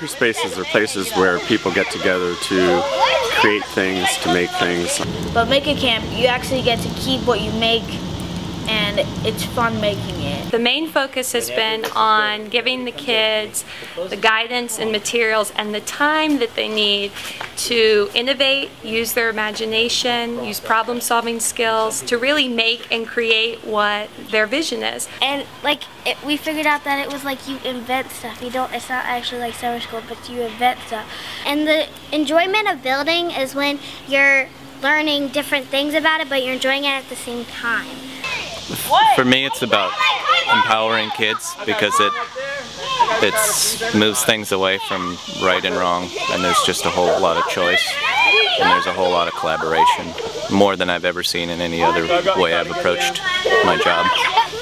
Makerspaces are places where people get together to create things, to make things. But Maker Camp, you actually get to keep what you make, and it's fun making it. The main focus has been on giving the kids the guidance and materials and the time that they need to innovate, use their imagination, use problem-solving skills to really make and create what their vision is. And like we figured out that it was like you invent stuff. It's not actually like summer school, but you invent stuff. And the enjoyment of building is when you're learning different things about it, but you're enjoying it at the same time. For me, it's about empowering kids because it moves things away from right and wrong, and there's just a whole lot of choice, and there's a whole lot of collaboration, more than I've ever seen in any other way I've approached my job.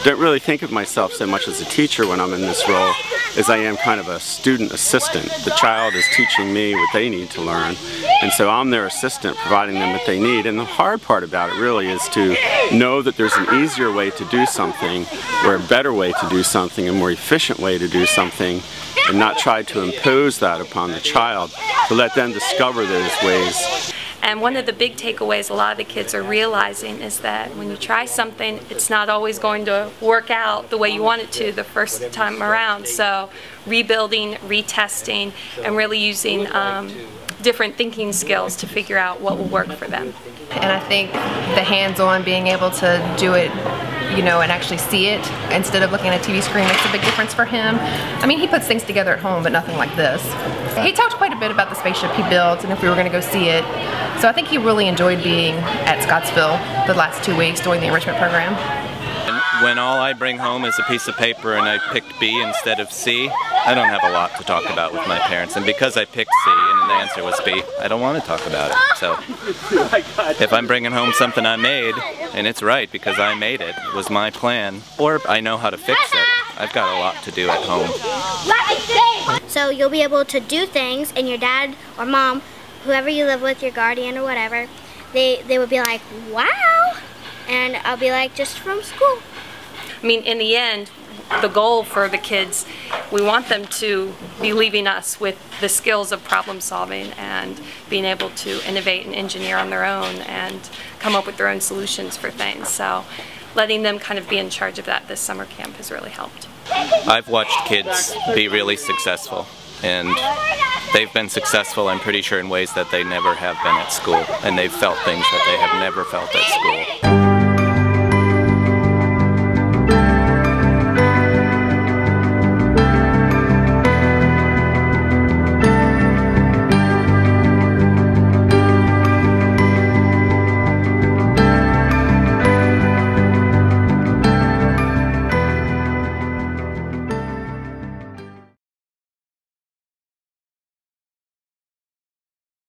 Don't really think of myself so much as a teacher when I'm in this role as I am kind of a student assistant. The child is teaching me what they need to learn, and so I'm their assistant providing them what they need. And the hard part about it really is to know that there's an easier way to do something, or a better way to do something, a more efficient way to do something, and not try to impose that upon the child, to let them discover those ways. And one of the big takeaways a lot of the kids are realizing is that when you try something, it's not always going to work out the way you want it to the first time around. So rebuilding, retesting, and really using different thinking skills to figure out what will work for them. And I think the hands-on, being able to do it, you know, and actually see it instead of looking at a TV screen makes a big difference for him. I mean, he puts things together at home, but nothing like this. He talked quite a bit about the spaceship he built and if we were going to go see it. So I think he really enjoyed being at Scottsville the last 2 weeks doing the enrichment program. And when all I bring home is a piece of paper and I picked B instead of C, I don't have a lot to talk about with my parents. And because I picked C and the answer was B, I don't want to talk about it. So if I'm bringing home something I made, and it's right because I made it, it was my plan, or I know how to fix it, I've got a lot to do at home. So you'll be able to do things, and your dad or mom, whoever you live with, your guardian or whatever, they would be like, wow! And I'll be like, just from school. I mean, in the end, the goal for the kids, we want them to be leaving us with the skills of problem solving and being able to innovate and engineer on their own and come up with their own solutions for things. So letting them kind of be in charge of that this summer camp has really helped. I've watched kids be really successful, and they've been successful, I'm pretty sure, in ways that they never have been at school, and they've felt things that they have never felt at school.